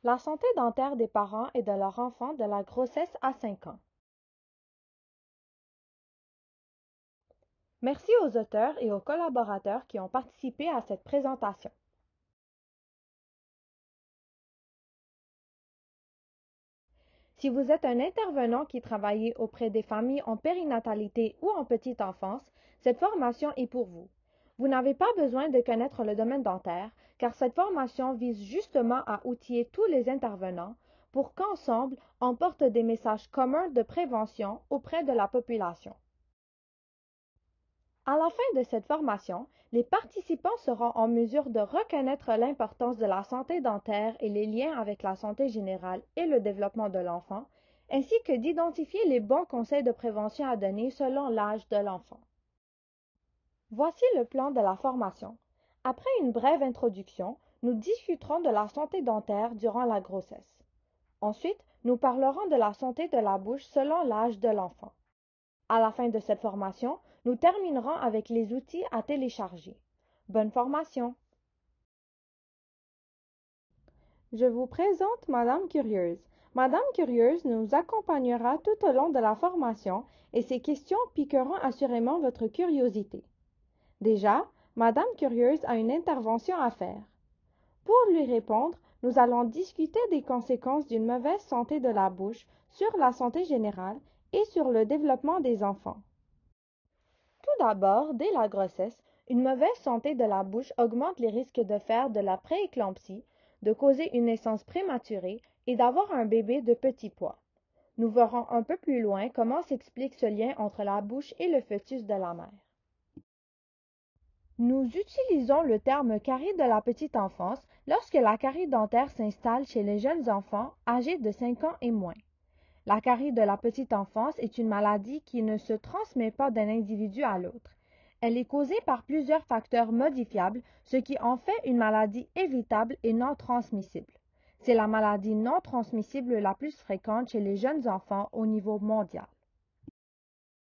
La santé dentaire des parents et de leur enfant de la grossesse à 5 ans. Merci aux auteurs et aux collaborateurs qui ont participé à cette présentation. Si vous êtes un intervenant qui travaille auprès des familles en périnatalité ou en petite enfance, cette formation est pour vous. Vous n'avez pas besoin de connaître le domaine dentaire, car cette formation vise justement à outiller tous les intervenants pour qu'ensemble, on porte des messages communs de prévention auprès de la population. À la fin de cette formation, les participants seront en mesure de reconnaître l'importance de la santé dentaire et les liens avec la santé générale et le développement de l'enfant, ainsi que d'identifier les bons conseils de prévention à donner selon l'âge de l'enfant. Voici le plan de la formation. Après une brève introduction, nous discuterons de la santé dentaire durant la grossesse. Ensuite, nous parlerons de la santé de la bouche selon l'âge de l'enfant. À la fin de cette formation, nous terminerons avec les outils à télécharger. Bonne formation! Je vous présente Madame Curieuse. Madame Curieuse nous accompagnera tout au long de la formation et ses questions piqueront assurément votre curiosité. Déjà, Madame Curieuse a une intervention à faire. Pour lui répondre, nous allons discuter des conséquences d'une mauvaise santé de la bouche sur la santé générale et sur le développement des enfants. Tout d'abord, dès la grossesse, une mauvaise santé de la bouche augmente les risques de faire de la prééclampsie, de causer une naissance prématurée et d'avoir un bébé de petit poids. Nous verrons un peu plus loin comment s'explique ce lien entre la bouche et le fœtus de la mère. Nous utilisons le terme carie de la petite enfance lorsque la carie dentaire s'installe chez les jeunes enfants âgés de 5 ans et moins. La carie de la petite enfance est une maladie qui ne se transmet pas d'un individu à l'autre. Elle est causée par plusieurs facteurs modifiables, ce qui en fait une maladie évitable et non transmissible. C'est la maladie non transmissible la plus fréquente chez les jeunes enfants au niveau mondial.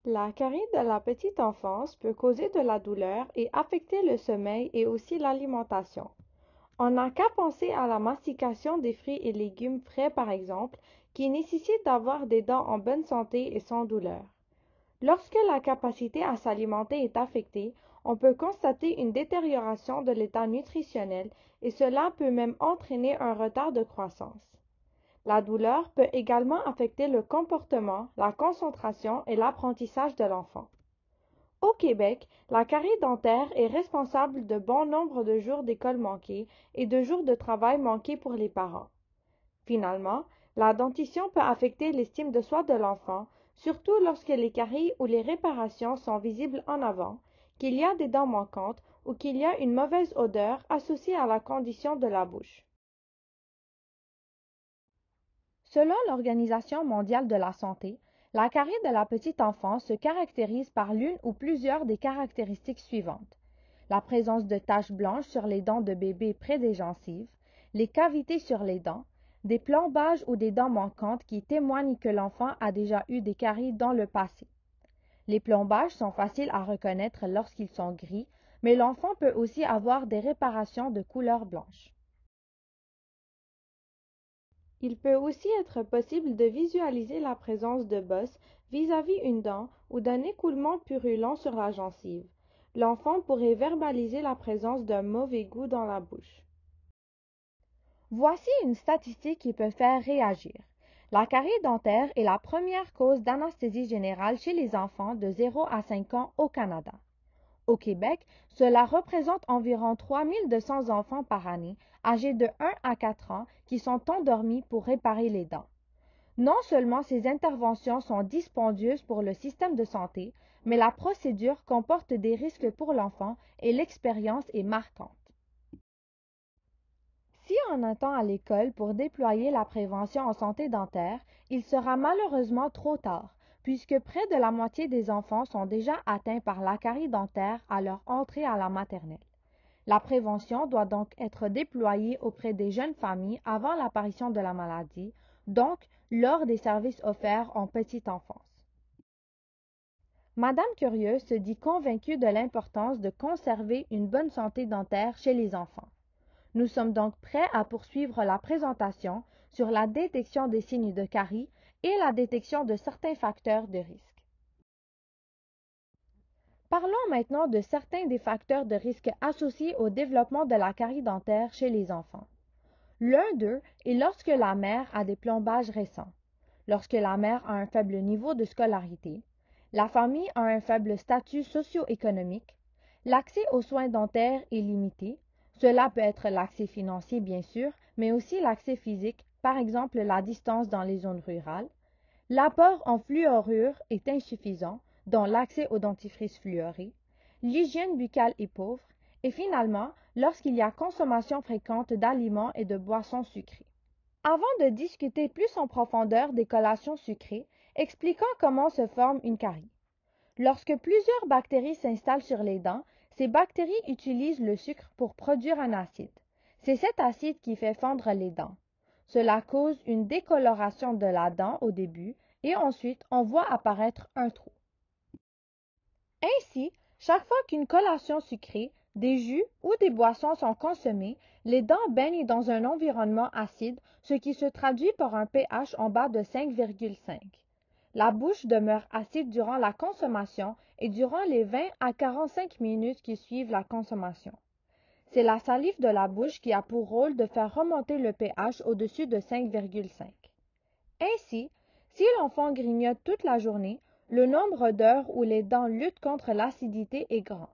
La carie de la petite enfance peut causer de la douleur et affecter le sommeil et aussi l'alimentation. On n'a qu'à penser à la mastication des fruits et légumes frais par exemple, qui nécessite d'avoir des dents en bonne santé et sans douleur. Lorsque la capacité à s'alimenter est affectée, on peut constater une détérioration de l'état nutritionnel et cela peut même entraîner un retard de croissance. La douleur peut également affecter le comportement, la concentration et l'apprentissage de l'enfant. Au Québec, la carie dentaire est responsable de bon nombre de jours d'école manqués et de jours de travail manqués pour les parents. Finalement, la dentition peut affecter l'estime de soi de l'enfant, surtout lorsque les caries ou les réparations sont visibles en avant, qu'il y a des dents manquantes ou qu'il y a une mauvaise odeur associée à la condition de la bouche. Selon l'Organisation mondiale de la santé, la carie de la petite enfance se caractérise par l'une ou plusieurs des caractéristiques suivantes: la présence de taches blanches sur les dents de bébé près des gencives, les cavités sur les dents, des plombages ou des dents manquantes qui témoignent que l'enfant a déjà eu des caries dans le passé. Les plombages sont faciles à reconnaître lorsqu'ils sont gris, mais l'enfant peut aussi avoir des réparations de couleur blanche. Il peut aussi être possible de visualiser la présence de bosses vis-à-vis une dent ou d'un écoulement purulent sur la gencive. L'enfant pourrait verbaliser la présence d'un mauvais goût dans la bouche. Voici une statistique qui peut faire réagir. La carie dentaire est la première cause d'anesthésie générale chez les enfants de 0 à 5 ans au Canada. Au Québec, cela représente environ 3200 enfants par année, âgés de 1 à 4 ans, qui sont endormis pour réparer les dents. Non seulement ces interventions sont dispendieuses pour le système de santé, mais la procédure comporte des risques pour l'enfant et l'expérience est marquante. Si on attend à l'école pour déployer la prévention en santé dentaire, il sera malheureusement trop tard, puisque près de la moitié des enfants sont déjà atteints par la carie dentaire à leur entrée à la maternelle. La prévention doit donc être déployée auprès des jeunes familles avant l'apparition de la maladie, donc lors des services offerts en petite enfance. Madame Curieuse se dit convaincue de l'importance de conserver une bonne santé dentaire chez les enfants. Nous sommes donc prêts à poursuivre la présentation sur la détection des signes de carie et la détection de certains facteurs de risque. Parlons maintenant de certains des facteurs de risque associés au développement de la carie dentaire chez les enfants. L'un d'eux est lorsque la mère a des plombages récents, lorsque la mère a un faible niveau de scolarité, la famille a un faible statut socio-économique, l'accès aux soins dentaires est limité. Cela peut être l'accès financier bien sûr, mais aussi l'accès physique, par exemple la distance dans les zones rurales. L'apport en fluorure est insuffisant, dont l'accès au dentifrice fluoré. L'hygiène buccale est pauvre. Et finalement, lorsqu'il y a consommation fréquente d'aliments et de boissons sucrées. Avant de discuter plus en profondeur des collations sucrées, expliquons comment se forme une carie. Lorsque plusieurs bactéries s'installent sur les dents, ces bactéries utilisent le sucre pour produire un acide. C'est cet acide qui fait fondre les dents. Cela cause une décoloration de la dent au début et ensuite on voit apparaître un trou. Ainsi, chaque fois qu'une collation sucrée, des jus ou des boissons sont consommées, les dents baignent dans un environnement acide, ce qui se traduit par un pH en bas de 5,5. La bouche demeure acide durant la consommation et durant les 20 à 45 minutes qui suivent la consommation. C'est la salive de la bouche qui a pour rôle de faire remonter le pH au-dessus de 5,5. Ainsi, si l'enfant grignote toute la journée, le nombre d'heures où les dents luttent contre l'acidité est grand.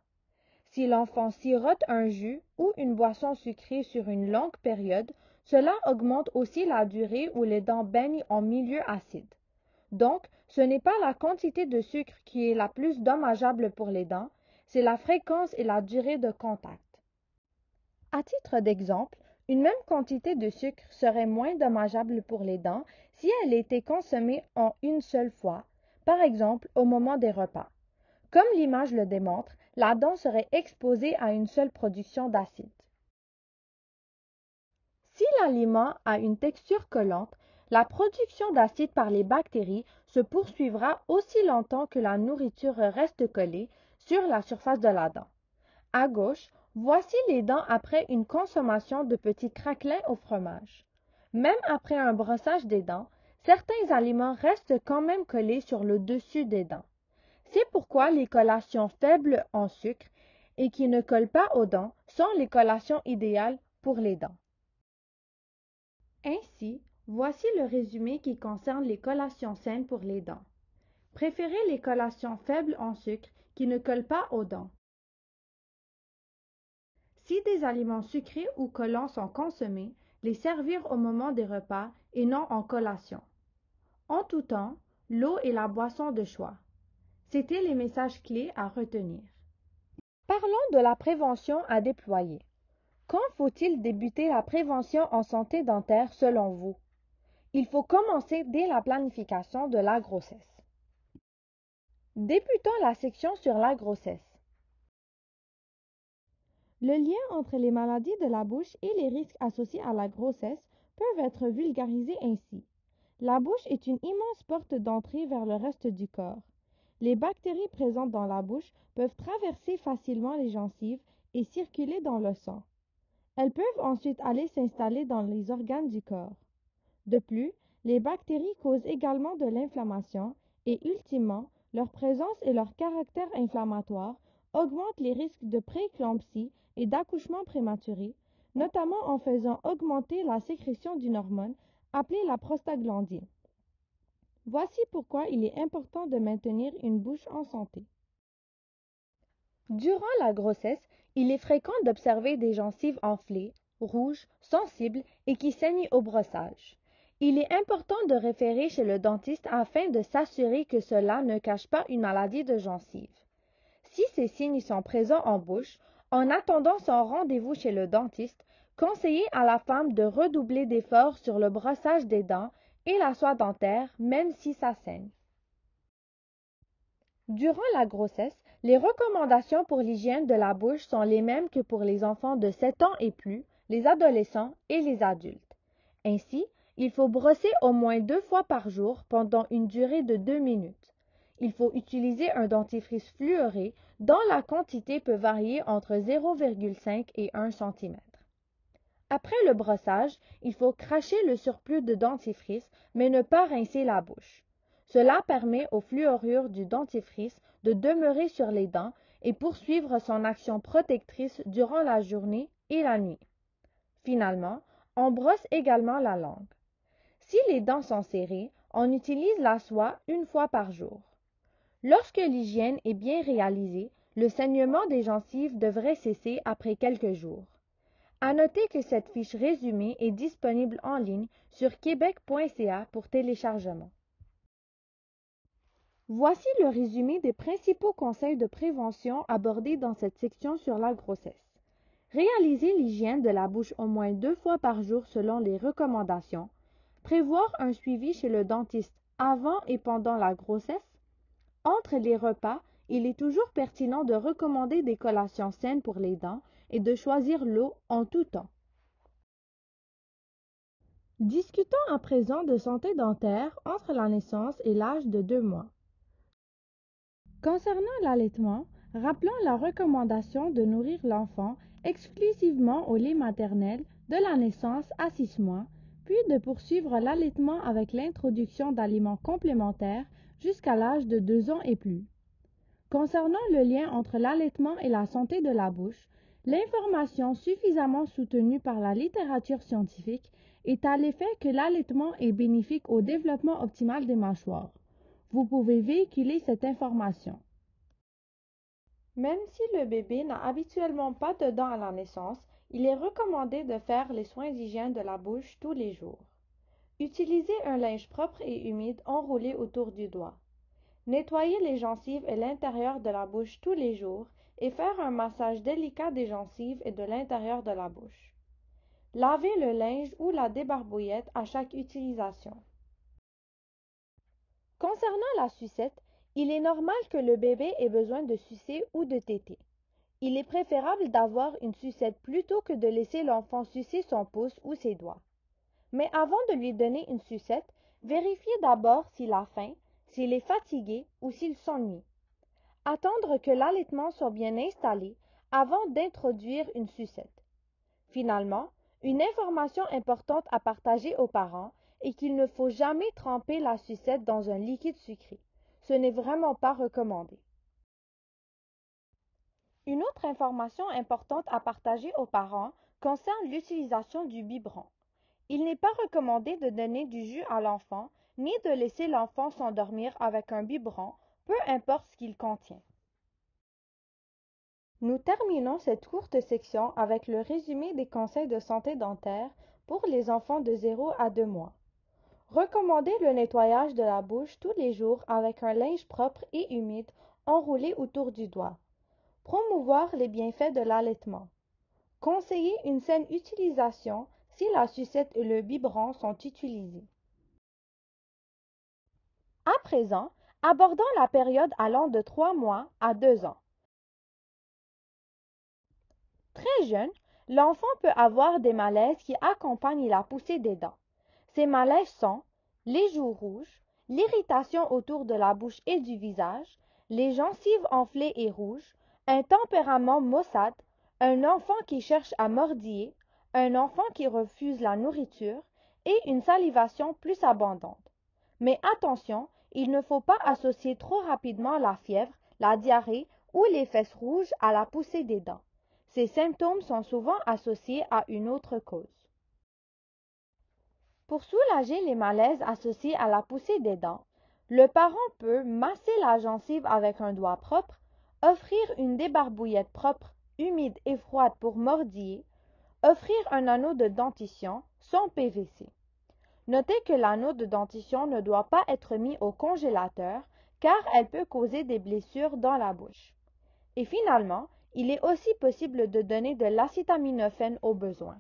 Si l'enfant sirote un jus ou une boisson sucrée sur une longue période, cela augmente aussi la durée où les dents baignent en milieu acide. Donc, ce n'est pas la quantité de sucre qui est la plus dommageable pour les dents, c'est la fréquence et la durée de contact. À titre d'exemple, une même quantité de sucre serait moins dommageable pour les dents si elle était consommée en une seule fois, par exemple au moment des repas. Comme l'image le démontre, la dent serait exposée à une seule production d'acide. Si l'aliment a une texture collante, la production d'acide par les bactéries se poursuivra aussi longtemps que la nourriture reste collée sur la surface de la dent. À gauche, voici les dents après une consommation de petits craquelins au fromage. Même après un brossage des dents, certains aliments restent quand même collés sur le dessus des dents. C'est pourquoi les collations faibles en sucre et qui ne collent pas aux dents sont les collations idéales pour les dents. Ainsi, voici le résumé qui concerne les collations saines pour les dents. Préférez les collations faibles en sucre qui ne collent pas aux dents. Si des aliments sucrés ou collants sont consommés, les servir au moment des repas et non en collation. En tout temps, l'eau est la boisson de choix. C'étaient les messages clés à retenir. Parlons de la prévention à déployer. Quand faut-il débuter la prévention en santé dentaire selon vous? Il faut commencer dès la planification de la grossesse. Débutons la section sur la grossesse. Le lien entre les maladies de la bouche et les risques associés à la grossesse peuvent être vulgarisés ainsi. La bouche est une immense porte d'entrée vers le reste du corps. Les bactéries présentes dans la bouche peuvent traverser facilement les gencives et circuler dans le sang. Elles peuvent ensuite aller s'installer dans les organes du corps. De plus, les bactéries causent également de l'inflammation et, ultimement, leur présence et leur caractère inflammatoire augmentent les risques de prééclampsie et d'accouchement prématuré, notamment en faisant augmenter la sécrétion d'une hormone appelée la prostaglandine. Voici pourquoi il est important de maintenir une bouche en santé. Durant la grossesse, il est fréquent d'observer des gencives enflées, rouges, sensibles et qui saignent au brossage. Il est important de référer chez le dentiste afin de s'assurer que cela ne cache pas une maladie de gencive. Si ces signes sont présents en bouche, en attendant son rendez-vous chez le dentiste, conseillez à la femme de redoubler d'efforts sur le brossage des dents et la soie dentaire, même si ça saigne. Durant la grossesse, les recommandations pour l'hygiène de la bouche sont les mêmes que pour les enfants de 7 ans et plus, les adolescents et les adultes. Ainsi, il faut brosser au moins 2 fois par jour pendant une durée de 2 minutes. Il faut utiliser un dentifrice fluoré dont la quantité peut varier entre 0,5 et 1 cm. Après le brossage, il faut cracher le surplus de dentifrice, mais ne pas rincer la bouche. Cela permet au fluorure du dentifrice de demeurer sur les dents et poursuivre son action protectrice durant la journée et la nuit. Finalement, on brosse également la langue. Si les dents sont serrées, on utilise la soie une fois par jour. Lorsque l'hygiène est bien réalisée, le saignement des gencives devrait cesser après quelques jours. À noter que cette fiche résumée est disponible en ligne sur québec.ca pour téléchargement. Voici le résumé des principaux conseils de prévention abordés dans cette section sur la grossesse. Réaliser l'hygiène de la bouche au moins 2 fois par jour selon les recommandations. Prévoir un suivi chez le dentiste avant et pendant la grossesse. Entre les repas, il est toujours pertinent de recommander des collations saines pour les dents et de choisir l'eau en tout temps. Discutons à présent de santé dentaire entre la naissance et l'âge de 2 mois. Concernant l'allaitement, rappelons la recommandation de nourrir l'enfant exclusivement au lait maternel de la naissance à 6 mois, puis de poursuivre l'allaitement avec l'introduction d'aliments complémentaires jusqu'à l'âge de 2 ans et plus. Concernant le lien entre l'allaitement et la santé de la bouche, l'information suffisamment soutenue par la littérature scientifique est à l'effet que l'allaitement est bénéfique au développement optimal des mâchoires. Vous pouvez véhiculer cette information. Même si le bébé n'a habituellement pas de dents à la naissance, il est recommandé de faire les soins d'hygiène de la bouche tous les jours. Utilisez un linge propre et humide enroulé autour du doigt. Nettoyer les gencives et l'intérieur de la bouche tous les jours et faire un massage délicat des gencives et de l'intérieur de la bouche. Lavez le linge ou la débarbouillette à chaque utilisation. Concernant la sucette, il est normal que le bébé ait besoin de sucer ou de téter. Il est préférable d'avoir une sucette plutôt que de laisser l'enfant sucer son pouce ou ses doigts. Mais avant de lui donner une sucette, vérifiez d'abord s'il a faim, s'il est fatigué ou s'il s'ennuie. Attendre que l'allaitement soit bien installé avant d'introduire une sucette. Finalement, une information importante à partager aux parents est qu'il ne faut jamais tremper la sucette dans un liquide sucré. Ce n'est vraiment pas recommandé. Une autre information importante à partager aux parents concerne l'utilisation du biberon. Il n'est pas recommandé de donner du jus à l'enfant, ni de laisser l'enfant s'endormir avec un biberon, peu importe ce qu'il contient. Nous terminons cette courte section avec le résumé des conseils de santé dentaire pour les enfants de 0 à 2 mois. Recommandez le nettoyage de la bouche tous les jours avec un linge propre et humide enroulé autour du doigt. Promouvoir les bienfaits de l'allaitement. Conseiller une saine utilisation si la sucette et le biberon sont utilisés. À présent, abordons la période allant de 3 mois à 2 ans. Très jeune, l'enfant peut avoir des malaises qui accompagnent la poussée des dents. Ces malaises sont les joues rouges, l'irritation autour de la bouche et du visage, les gencives enflées et rouges, un tempérament maussade, un enfant qui cherche à mordiller, un enfant qui refuse la nourriture et une salivation plus abondante. Mais attention, il ne faut pas associer trop rapidement la fièvre, la diarrhée ou les fesses rouges à la poussée des dents. Ces symptômes sont souvent associés à une autre cause. Pour soulager les malaises associés à la poussée des dents, le parent peut masser la gencive avec un doigt propre, offrir une débarbouillette propre, humide et froide pour mordiller, offrir un anneau de dentition sans PVC. Notez que l'anneau de dentition ne doit pas être mis au congélateur car elle peut causer des blessures dans la bouche. Et finalement, il est aussi possible de donner de l'acétaminophène au besoin.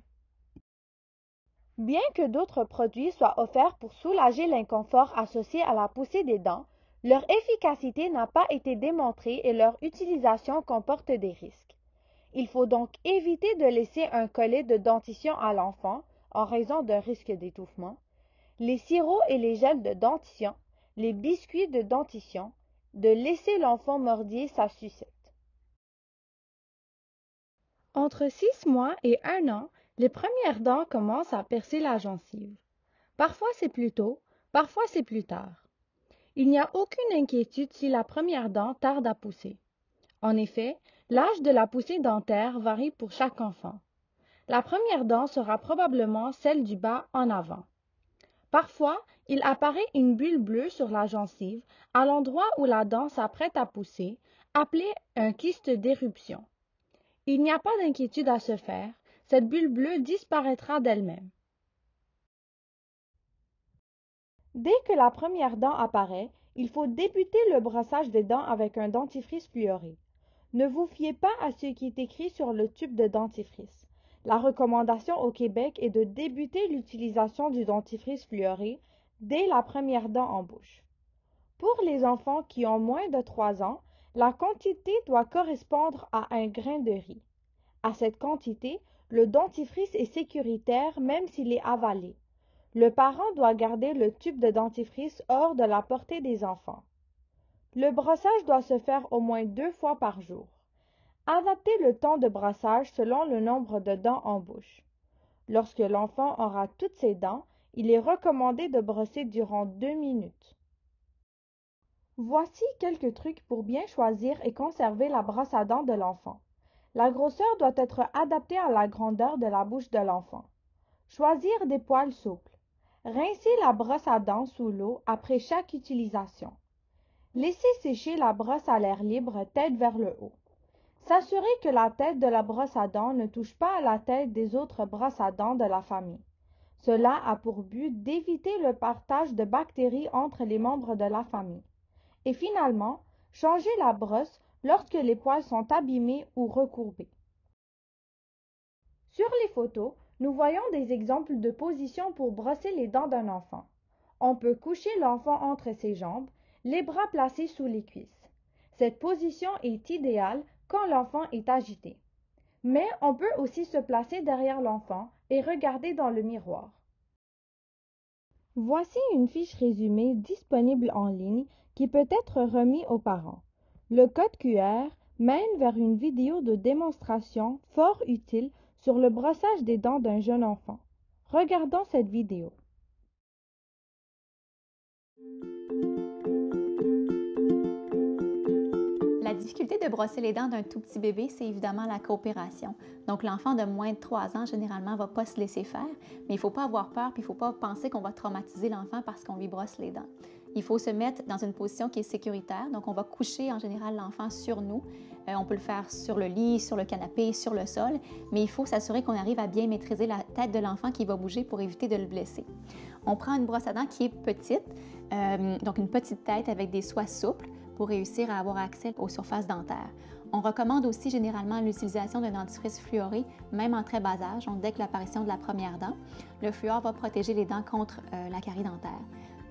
Bien que d'autres produits soient offerts pour soulager l'inconfort associé à la poussée des dents, leur efficacité n'a pas été démontrée et leur utilisation comporte des risques. Il faut donc éviter de laisser un collet de dentition à l'enfant en raison d'un risque d'étouffement, les sirops et les gels de dentition, les biscuits de dentition, de laisser l'enfant mordiller sa sucette. Entre 6 mois et 1 an, Les premières dents commencent à percer la gencive. Parfois c'est plus tôt, parfois c'est plus tard. Il n'y a aucune inquiétude si la première dent tarde à pousser. En effet, l'âge de la poussée dentaire varie pour chaque enfant. La première dent sera probablement celle du bas en avant. Parfois, il apparaît une bulle bleue sur la gencive à l'endroit où la dent s'apprête à pousser, appelée un kyste d'éruption. Il n'y a pas d'inquiétude à se faire, cette bulle bleue disparaîtra d'elle-même. Dès que la première dent apparaît, il faut débuter le brossage des dents avec un dentifrice fluoré. Ne vous fiez pas à ce qui est écrit sur le tube de dentifrice. La recommandation au Québec est de débuter l'utilisation du dentifrice fluoré dès la première dent en bouche. Pour les enfants qui ont moins de 3 ans, la quantité doit correspondre à un grain de riz. À cette quantité, le dentifrice est sécuritaire même s'il est avalé. Le parent doit garder le tube de dentifrice hors de la portée des enfants. Le brossage doit se faire au moins 2 fois par jour. Adaptez le temps de brossage selon le nombre de dents en bouche. Lorsque l'enfant aura toutes ses dents, il est recommandé de brosser durant 2 minutes. Voici quelques trucs pour bien choisir et conserver la brosse à dents de l'enfant. La grosseur doit être adaptée à la grandeur de la bouche de l'enfant. Choisir des poils souples. Rincer la brosse à dents sous l'eau après chaque utilisation. Laissez sécher la brosse à l'air libre tête vers le haut. S'assurer que la tête de la brosse à dents ne touche pas à la tête des autres brosses à dents de la famille. Cela a pour but d'éviter le partage de bactéries entre les membres de la famille. Et finalement, changez la brosse lorsque les poils sont abîmés ou recourbés. Sur les photos, nous voyons des exemples de positions pour brosser les dents d'un enfant. On peut coucher l'enfant entre ses jambes, les bras placés sous les cuisses. Cette position est idéale quand l'enfant est agité. Mais on peut aussi se placer derrière l'enfant et regarder dans le miroir. Voici une fiche résumée disponible en ligne qui peut être remise aux parents. Le code QR mène vers une vidéo de démonstration fort utile sur le brossage des dents d'un jeune enfant. Regardons cette vidéo. La difficulté de brosser les dents d'un tout petit bébé, c'est évidemment la coopération. Donc, l'enfant de moins de 3 ans, généralement, ne va pas se laisser faire, mais il ne faut pas avoir peur, puis il ne faut pas penser qu'on va traumatiser l'enfant parce qu'on lui brosse les dents. Il faut se mettre dans une position qui est sécuritaire. Donc, on va coucher en général l'enfant sur nous. On peut le faire sur le lit, sur le canapé, sur le sol, mais il faut s'assurer qu'on arrive à bien maîtriser la tête de l'enfant qui va bouger pour éviter de le blesser. On prend une brosse à dents qui est petite, donc une petite tête avec des soies souples pour réussir à avoir accès aux surfaces dentaires. On recommande aussi généralement l'utilisation d'un dentifrice fluoré, même en très bas âge, donc dès que l'apparition de la première dent. Le fluor va protéger les dents contre la carie dentaire.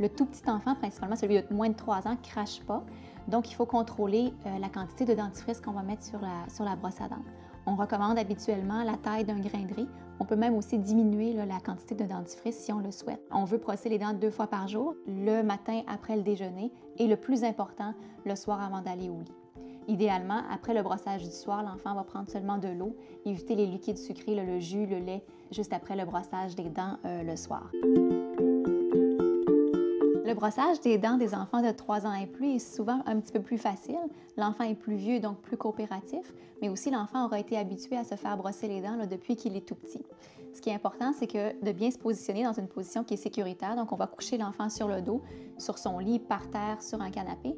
Le tout petit enfant, principalement celui de moins de 3 ans, ne crache pas, donc il faut contrôler la quantité de dentifrice qu'on va mettre sur la brosse à dents. On recommande habituellement la taille d'un grain de riz. On peut même aussi diminuer la quantité de dentifrice si on le souhaite. On veut brosser les dents 2 fois par jour, le matin après le déjeuner et le plus important, le soir avant d'aller au lit. Idéalement, après le brossage du soir, l'enfant va prendre seulement de l'eau, éviter les liquides sucrés, le jus, le lait, juste après le brossage des dents le soir. Le brossage des dents des enfants de 3 ans et plus est souvent un petit peu plus facile. L'enfant est plus vieux, donc plus coopératif, mais aussi l'enfant aura été habitué à se faire brosser les dents depuis qu'il est tout petit. Ce qui est important, c'est de bien se positionner dans une position qui est sécuritaire. Donc, on va coucher l'enfant sur le dos, sur son lit, par terre, sur un canapé.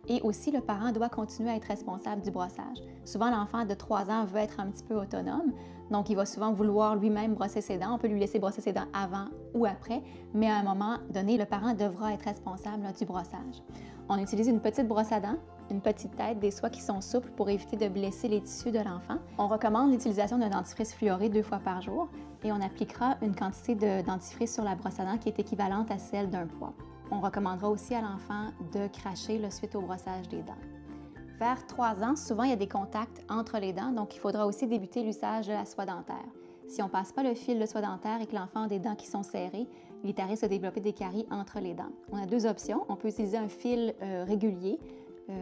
Et aussi, le parent doit continuer à être responsable du brossage. Souvent, l'enfant de 3 ans veut être un petit peu autonome, donc il va souvent vouloir lui-même brosser ses dents. On peut lui laisser brosser ses dents avant ou après, mais à un moment donné, le parent devra être responsable du brossage. On utilise une petite brosse à dents, une petite tête, des soies qui sont souples pour éviter de blesser les tissus de l'enfant. On recommande l'utilisation d'un dentifrice fluoré 2 fois par jour et on appliquera une quantité de dentifrice sur la brosse à dents qui est équivalente à celle d'un poids. On recommandera aussi à l'enfant de cracher suite au brossage des dents. Vers 3 ans, souvent, il y a des contacts entre les dents, donc il faudra aussi débuter l'usage de la soie dentaire. Si on ne passe pas le fil de soie dentaire et que l'enfant a des dents qui sont serrées, il est à risque de développer des caries entre les dents. On a 2 options. On peut utiliser un fil régulier,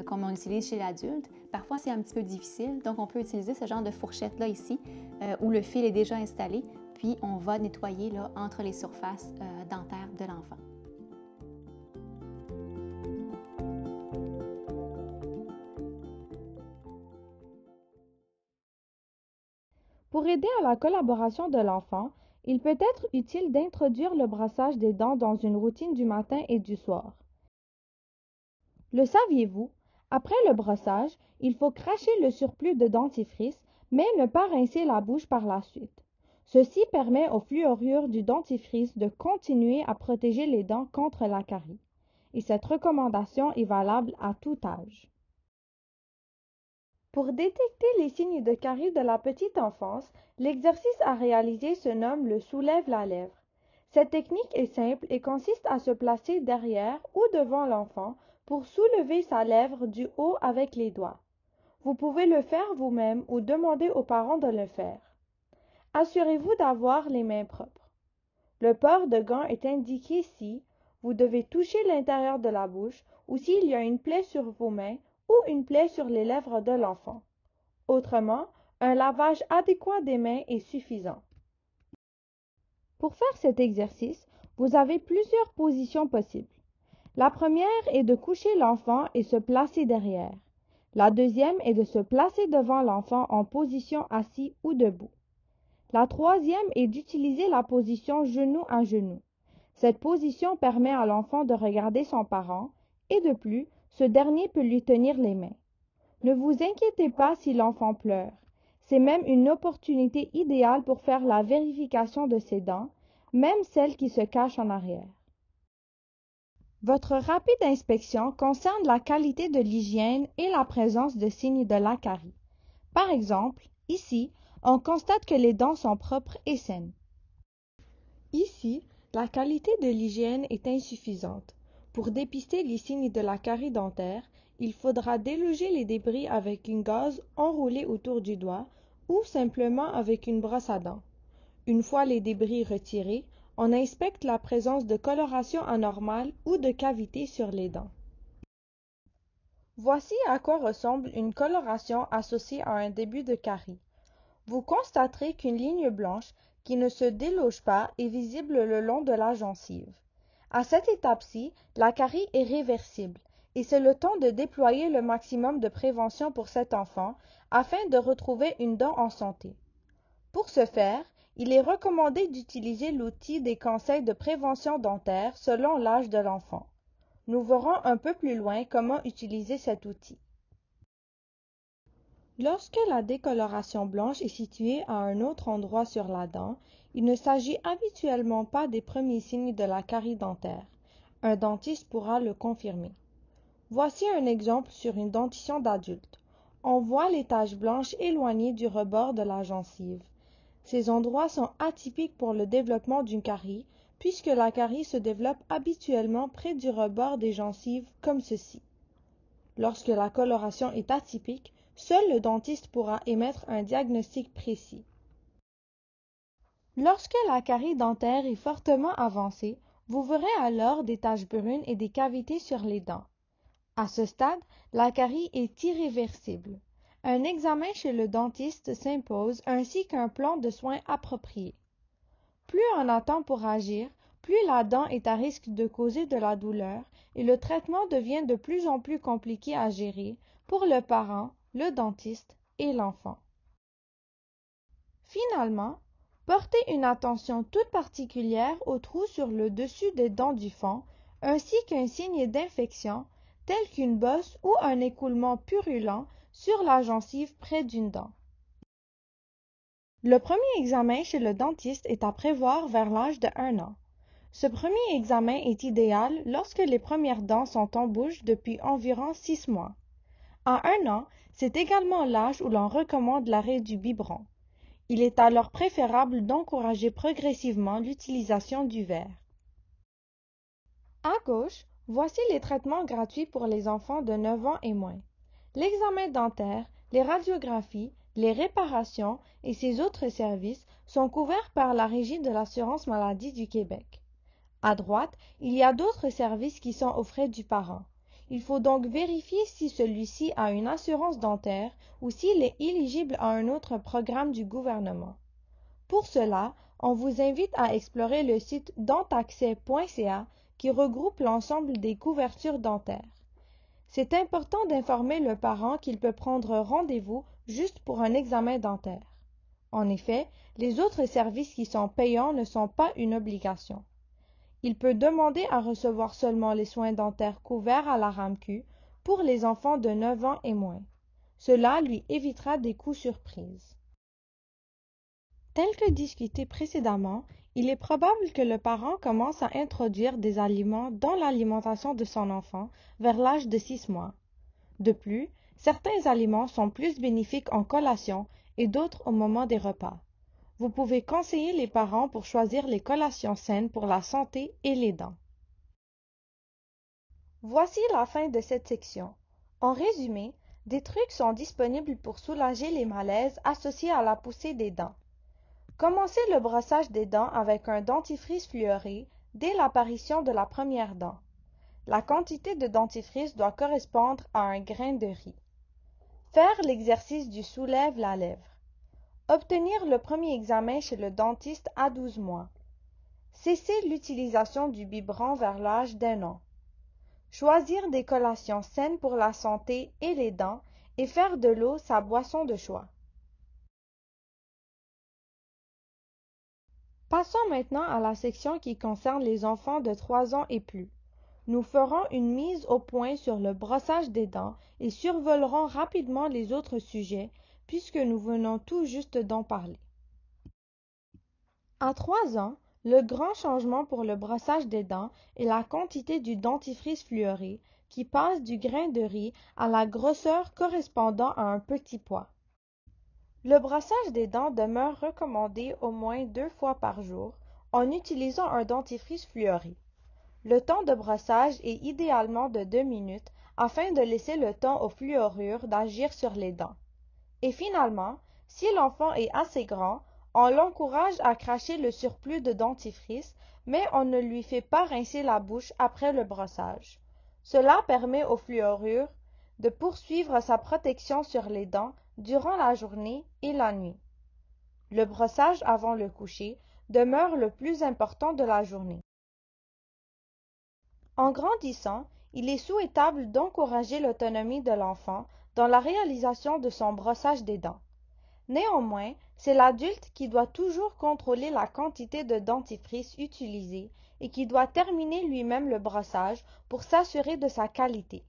comme on utilise chez l'adulte. Parfois, c'est un petit peu difficile, donc on peut utiliser ce genre de fourchette-là ici, où le fil est déjà installé, puis on va nettoyer là, entre les surfaces dentaires de l'enfant. Pour aider à la collaboration de l'enfant, il peut être utile d'introduire le brossage des dents dans une routine du matin et du soir. Le saviez-vous? Après le brossage, il faut cracher le surplus de dentifrice, mais ne pas rincer la bouche par la suite. Ceci permet aux fluorures du dentifrice de continuer à protéger les dents contre la carie. Et cette recommandation est valable à tout âge. Pour détecter les signes de carie de la petite enfance, l'exercice à réaliser se nomme le soulève la lèvre. Cette technique est simple et consiste à se placer derrière ou devant l'enfant pour soulever sa lèvre du haut avec les doigts. Vous pouvez le faire vous-même ou demander aux parents de le faire. Assurez-vous d'avoir les mains propres. Le port de gants est indiqué si vous devez toucher l'intérieur de la bouche ou s'il y a une plaie sur vos mains ou une plaie sur les lèvres de l'enfant. Autrement, un lavage adéquat des mains est suffisant. Pour faire cet exercice, vous avez plusieurs positions possibles. La première est de coucher l'enfant et se placer derrière. La deuxième est de se placer devant l'enfant en position assis ou debout. La troisième est d'utiliser la position genou à genou. Cette position permet à l'enfant de regarder son parent et de plus, ce dernier peut lui tenir les mains. Ne vous inquiétez pas si l'enfant pleure. C'est même une opportunité idéale pour faire la vérification de ses dents, même celles qui se cachent en arrière. Votre rapide inspection concerne la qualité de l'hygiène et la présence de signes de la carie. Par exemple, ici, on constate que les dents sont propres et saines. Ici, la qualité de l'hygiène est insuffisante. Pour dépister les signes de la carie dentaire, il faudra déloger les débris avec une gauze enroulée autour du doigt ou simplement avec une brosse à dents. Une fois les débris retirés, on inspecte la présence de coloration anormale ou de cavités sur les dents. Voici à quoi ressemble une coloration associée à un début de carie. Vous constaterez qu'une ligne blanche qui ne se déloge pas est visible le long de la gencive. À cette étape-ci, la carie est réversible et c'est le temps de déployer le maximum de prévention pour cet enfant afin de retrouver une dent en santé. Pour ce faire, il est recommandé d'utiliser l'outil des conseils de prévention dentaire selon l'âge de l'enfant. Nous verrons un peu plus loin comment utiliser cet outil. Lorsque la décoloration blanche est située à un autre endroit sur la dent, il ne s'agit habituellement pas des premiers signes de la carie dentaire. Un dentiste pourra le confirmer. Voici un exemple sur une dentition d'adulte. On voit les taches blanches éloignées du rebord de la gencive. Ces endroits sont atypiques pour le développement d'une carie, puisque la carie se développe habituellement près du rebord des gencives comme ceci. Lorsque la coloration est atypique, seul le dentiste pourra émettre un diagnostic précis. Lorsque la carie dentaire est fortement avancée, vous verrez alors des taches brunes et des cavités sur les dents. À ce stade, la carie est irréversible. Un examen chez le dentiste s'impose ainsi qu'un plan de soins approprié. Plus on attend pour agir, plus la dent est à risque de causer de la douleur et le traitement devient de plus en plus compliqué à gérer pour le parent, le dentiste et l'enfant. Finalement, portez une attention toute particulière aux trous sur le dessus des dents du fond, ainsi qu'un signe d'infection, tel qu'une bosse ou un écoulement purulent sur la gencive près d'une dent. Le premier examen chez le dentiste est à prévoir vers l'âge de 1 an. Ce premier examen est idéal lorsque les premières dents sont en bouche depuis environ 6 mois. À 1 an, c'est également l'âge où l'on recommande l'arrêt du biberon. Il est alors préférable d'encourager progressivement l'utilisation du verre. À gauche, voici les traitements gratuits pour les enfants de 9 ans et moins. L'examen dentaire, les radiographies, les réparations et ces autres services sont couverts par la Régie de l'assurance maladie du Québec. À droite, il y a d'autres services qui sont aux frais du parent. Il faut donc vérifier si celui-ci a une assurance dentaire ou s'il est éligible à un autre programme du gouvernement. Pour cela, on vous invite à explorer le site dentaccès.ca qui regroupe l'ensemble des couvertures dentaires. C'est important d'informer le parent qu'il peut prendre rendez-vous juste pour un examen dentaire. En effet, les autres services qui sont payants ne sont pas une obligation. Il peut demander à recevoir seulement les soins dentaires couverts à la RAMQ pour les enfants de 9 ans et moins. Cela lui évitera des coûts surprises. Tel que discuté précédemment, il est probable que le parent commence à introduire des aliments dans l'alimentation de son enfant vers l'âge de 6 mois. De plus, certains aliments sont plus bénéfiques en collation et d'autres au moment des repas. Vous pouvez conseiller les parents pour choisir les collations saines pour la santé et les dents. Voici la fin de cette section. En résumé, des trucs sont disponibles pour soulager les malaises associés à la poussée des dents. Commencez le brossage des dents avec un dentifrice fluoré dès l'apparition de la première dent. La quantité de dentifrice doit correspondre à un grain de riz. Faire l'exercice du soulève la lèvre. Obtenir le premier examen chez le dentiste à 12 mois. Cesser l'utilisation du biberon vers l'âge d'1 an. Choisir des collations saines pour la santé et les dents et faire de l'eau sa boisson de choix. Passons maintenant à la section qui concerne les enfants de 3 ans et plus. Nous ferons une mise au point sur le brossage des dents et survolerons rapidement les autres sujets puisque nous venons tout juste d'en parler. À 3 ans, le grand changement pour le brossage des dents est la quantité du dentifrice fluoré qui passe du grain de riz à la grosseur correspondant à un petit pois. Le brossage des dents demeure recommandé au moins 2 fois par jour en utilisant un dentifrice fluoré. Le temps de brossage est idéalement de 2 minutes afin de laisser le temps au fluorure d'agir sur les dents. Et finalement, si l'enfant est assez grand, on l'encourage à cracher le surplus de dentifrice, mais on ne lui fait pas rincer la bouche après le brossage. Cela permet au fluorure de poursuivre sa protection sur les dents durant la journée et la nuit. Le brossage avant le coucher demeure le plus important de la journée. En grandissant, il est souhaitable d'encourager l'autonomie de l'enfant dans la réalisation de son brossage des dents. Néanmoins, c'est l'adulte qui doit toujours contrôler la quantité de dentifrice utilisée et qui doit terminer lui-même le brossage pour s'assurer de sa qualité.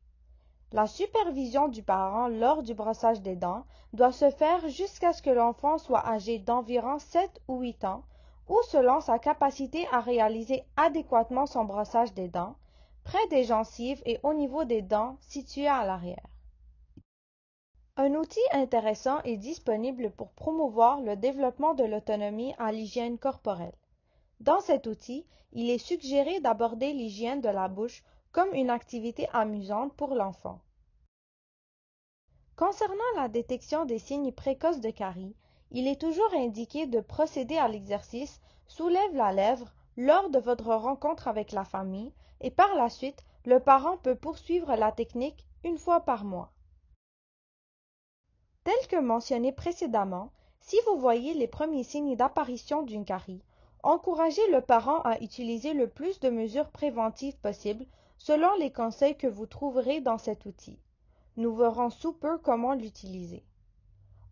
La supervision du parent lors du brossage des dents doit se faire jusqu'à ce que l'enfant soit âgé d'environ 7 ou 8 ans ou selon sa capacité à réaliser adéquatement son brossage des dents, près des gencives et au niveau des dents situées à l'arrière. Un outil intéressant est disponible pour promouvoir le développement de l'autonomie à l'hygiène corporelle. Dans cet outil, il est suggéré d'aborder l'hygiène de la bouche comme une activité amusante pour l'enfant. Concernant la détection des signes précoces de carie, il est toujours indiqué de procéder à l'exercice soulève la lèvre lors de votre rencontre avec la famille et par la suite, le parent peut poursuivre la technique 1 fois par mois. Tel que mentionné précédemment, si vous voyez les premiers signes d'apparition d'une carie, encouragez le parent à utiliser le plus de mesures préventives possibles selon les conseils que vous trouverez dans cet outil. Nous verrons sous peu comment l'utiliser.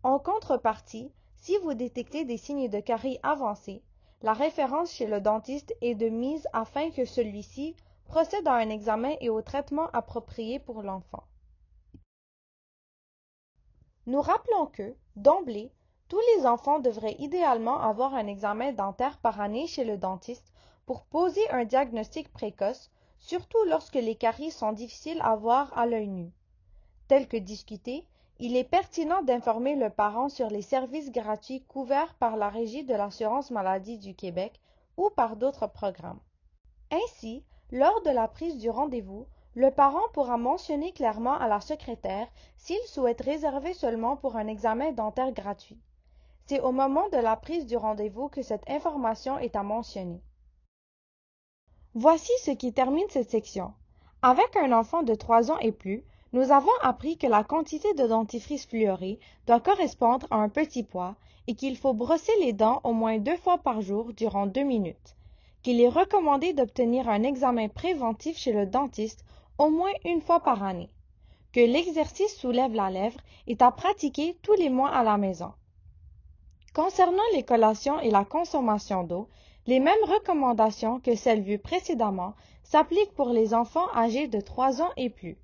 En contrepartie, si vous détectez des signes de carie avancés, la référence chez le dentiste est de mise afin que celui-ci procède à un examen et au traitement approprié pour l'enfant. Nous rappelons que, d'emblée, tous les enfants devraient idéalement avoir un examen dentaire par année chez le dentiste pour poser un diagnostic précoce, surtout lorsque les caries sont difficiles à voir à l'œil nu. Tel que discuté, il est pertinent d'informer le parent sur les services gratuits couverts par la Régie de l'assurance maladie du Québec ou par d'autres programmes. Ainsi, lors de la prise du rendez-vous, le parent pourra mentionner clairement à la secrétaire s'il souhaite réserver seulement pour un examen dentaire gratuit. C'est au moment de la prise du rendez-vous que cette information est à mentionner. Voici ce qui termine cette section. Avec un enfant de 3 ans et plus, Nous avons appris que la quantité de dentifrice fluoré doit correspondre à un petit pois et qu'il faut brosser les dents au moins 2 fois par jour durant 2 minutes, qu'il est recommandé d'obtenir un examen préventif chez le dentiste au moins une fois par année, que l'exercice soulève la lèvre est à pratiquer tous les mois à la maison. Concernant les collations et la consommation d'eau, les mêmes recommandations que celles vues précédemment s'appliquent pour les enfants âgés de 3 ans et plus.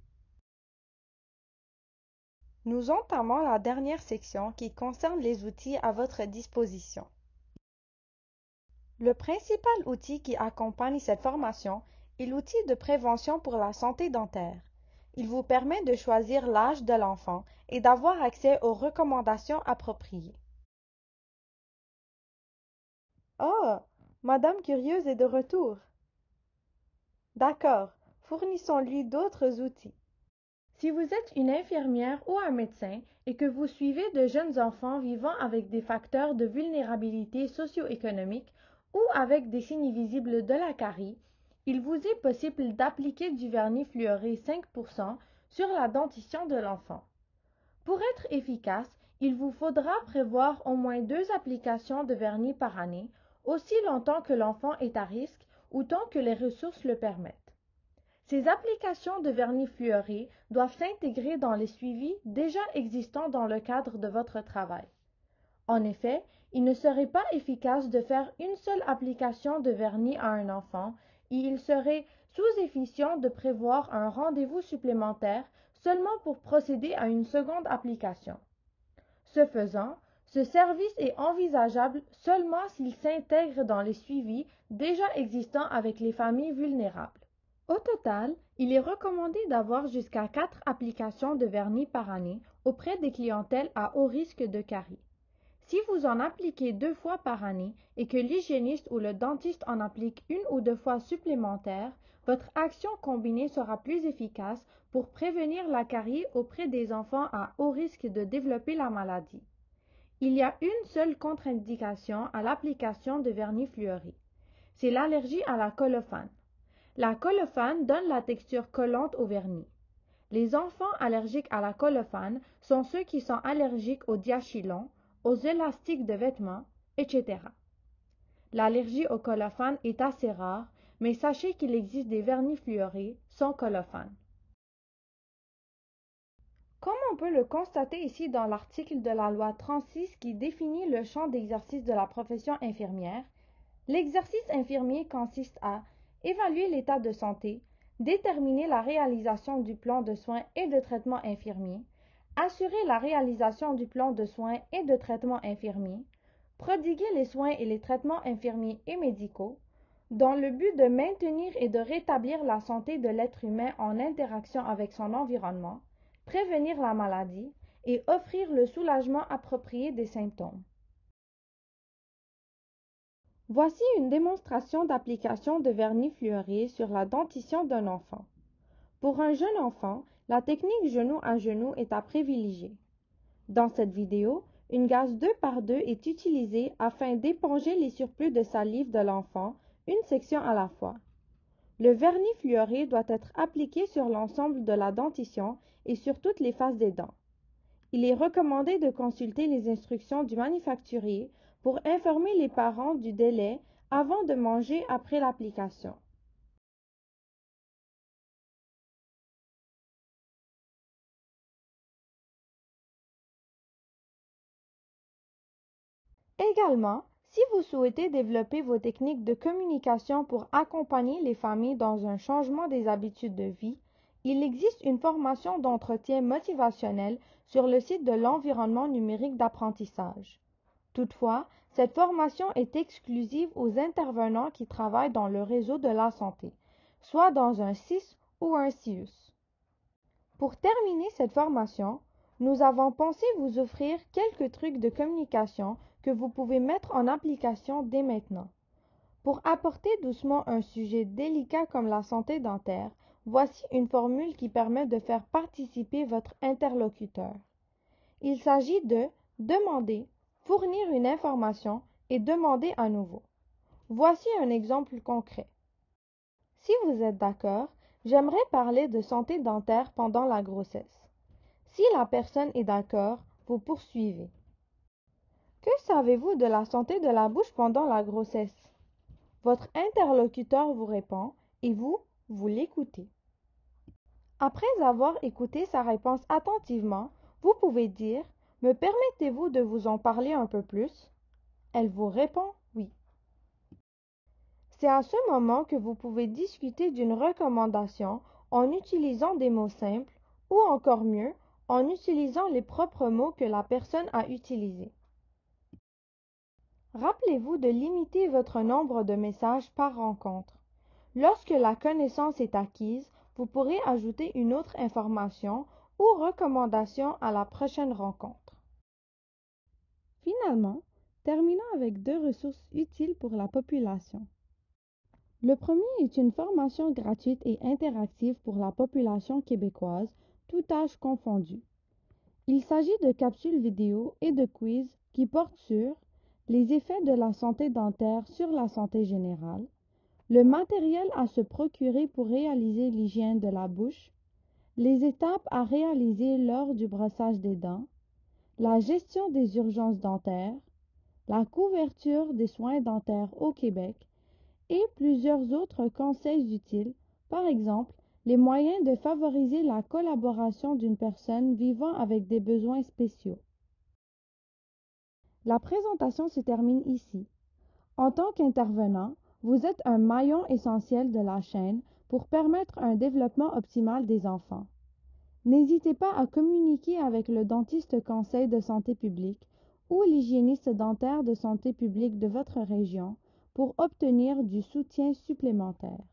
Nous entamons la dernière section qui concerne les outils à votre disposition. Le principal outil qui accompagne cette formation est l'outil de prévention pour la santé dentaire. Il vous permet de choisir l'âge de l'enfant et d'avoir accès aux recommandations appropriées. Oh, Madame Curieuse est de retour. D'accord, fournissons-lui d'autres outils. Si vous êtes une infirmière ou un médecin et que vous suivez de jeunes enfants vivant avec des facteurs de vulnérabilité socio-économique ou avec des signes visibles de la carie, il vous est possible d'appliquer du vernis fluoré 5% sur la dentition de l'enfant. Pour être efficace, il vous faudra prévoir au moins 2 applications de vernis par année, aussi longtemps que l'enfant est à risque ou tant que les ressources le permettent. Ces applications de vernis fluoré doivent s'intégrer dans les suivis déjà existants dans le cadre de votre travail. En effet, il ne serait pas efficace de faire une seule application de vernis à un enfant et il serait sous-efficient de prévoir un rendez-vous supplémentaire seulement pour procéder à une seconde application. Ce faisant, ce service est envisageable seulement s'il s'intègre dans les suivis déjà existants avec les familles vulnérables. Au total, il est recommandé d'avoir jusqu'à 4 applications de vernis par année auprès des clientèles à haut risque de carie. Si vous en appliquez 2 fois par année et que l'hygiéniste ou le dentiste en applique 1 ou 2 fois supplémentaires, votre action combinée sera plus efficace pour prévenir la carie auprès des enfants à haut risque de développer la maladie. Il y a une seule contre-indication à l'application de vernis fluoré. C'est l'allergie à la colophane. La colophane donne la texture collante au vernis. Les enfants allergiques à la colophane sont ceux qui sont allergiques au diachylon, aux élastiques de vêtements, etc. L'allergie au colophane est assez rare, mais sachez qu'il existe des vernis fluorés sans colophane. Comme on peut le constater ici dans l'article de la loi 36 qui définit le champ d'exercice de la profession infirmière, l'exercice infirmier consiste à évaluer l'état de santé, déterminer la réalisation du plan de soins et de traitement infirmier, assurer la réalisation du plan de soins et de traitement infirmier, prodiguer les soins et les traitements infirmiers et médicaux, dans le but de maintenir et de rétablir la santé de l'être humain en interaction avec son environnement, prévenir la maladie et offrir le soulagement approprié des symptômes. Voici une démonstration d'application de vernis fluoré sur la dentition d'un enfant. Pour un jeune enfant, la technique genou à genou est à privilégier. Dans cette vidéo, une gaze 2 par 2 est utilisée afin d'éponger les surplus de salive de l'enfant, une section à la fois. Le vernis fluoré doit être appliqué sur l'ensemble de la dentition et sur toutes les faces des dents. Il est recommandé de consulter les instructions du manufacturier pour informer les parents du délai avant de manger après l'application. Également, si vous souhaitez développer vos techniques de communication pour accompagner les familles dans un changement des habitudes de vie, il existe une formation d'entretien motivationnel sur le site de l'environnement numérique d'apprentissage. Toutefois, cette formation est exclusive aux intervenants qui travaillent dans le réseau de la santé, soit dans un CIS ou un CIUS. Pour terminer cette formation, nous avons pensé vous offrir quelques trucs de communication que vous pouvez mettre en application dès maintenant. Pour apporter doucement un sujet délicat comme la santé dentaire, voici une formule qui permet de faire participer votre interlocuteur. Il s'agit de demander, fournir une information et demander à nouveau. Voici un exemple concret. Si vous êtes d'accord, J'aimerais parler de santé dentaire pendant la grossesse. Si la personne est d'accord, vous poursuivez. Que savez-vous de la santé de la bouche pendant la grossesse? Votre interlocuteur vous répond et vous l'écoutez. Après avoir écouté sa réponse attentivement, vous pouvez dire: me permettez-vous de vous en parler un peu plus? Elle vous répond oui. C'est à ce moment que vous pouvez discuter d'une recommandation en utilisant des mots simples ou encore mieux, en utilisant les propres mots que la personne a utilisés. Rappelez-vous de limiter votre nombre de messages par rencontre. Lorsque la connaissance est acquise, vous pourrez ajouter une autre information ou recommandation à la prochaine rencontre. Finalement, terminons avec 2 ressources utiles pour la population. Le premier est une formation gratuite et interactive pour la population québécoise, tout âge confondu. Il s'agit de capsules vidéo et de quiz qui portent sur les effets de la santé dentaire sur la santé générale, le matériel à se procurer pour réaliser l'hygiène de la bouche, les étapes à réaliser lors du brossage des dents, la gestion des urgences dentaires, la couverture des soins dentaires au Québec et plusieurs autres conseils utiles, par exemple les moyens de favoriser la collaboration d'une personne vivant avec des besoins spéciaux. La présentation se termine ici. En tant qu'intervenant, vous êtes un maillon essentiel de la chaîne pour permettre un développement optimal des enfants. N'hésitez pas à communiquer avec le dentiste conseil de santé publique ou l'hygiéniste dentaire de santé publique de votre région pour obtenir du soutien supplémentaire.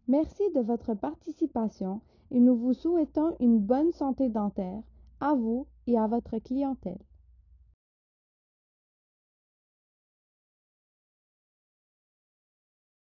Merci de votre participation et nous vous souhaitons une bonne santé dentaire à vous et à votre clientèle.